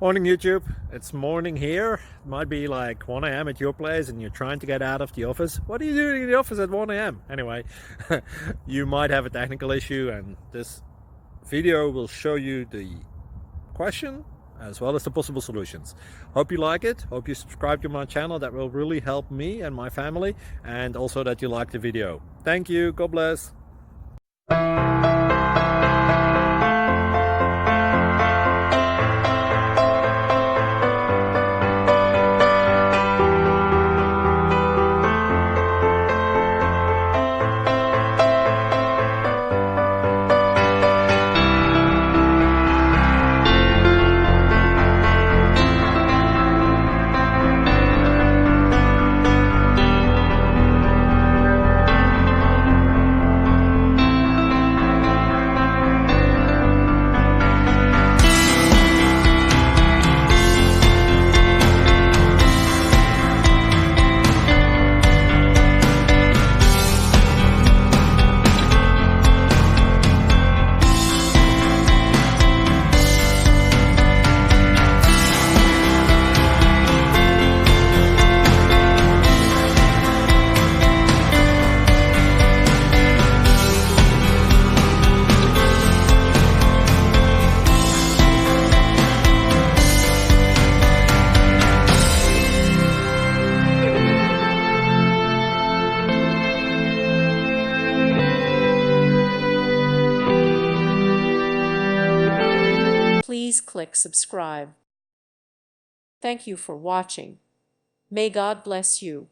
Morning YouTube, it's morning here. It might be like 1 a.m. at your place and you're trying to get out of the office. What are you doing in the office at 1 a.m.? Anyway, you might have a technical issue and this video will show you the question as well as the possible solutions. Hope you like it, hope you subscribe to my channel. That will really help me and my family, and also that you like the video. Thank you, God bless. Please click subscribe. Thank you for watching. May God bless you.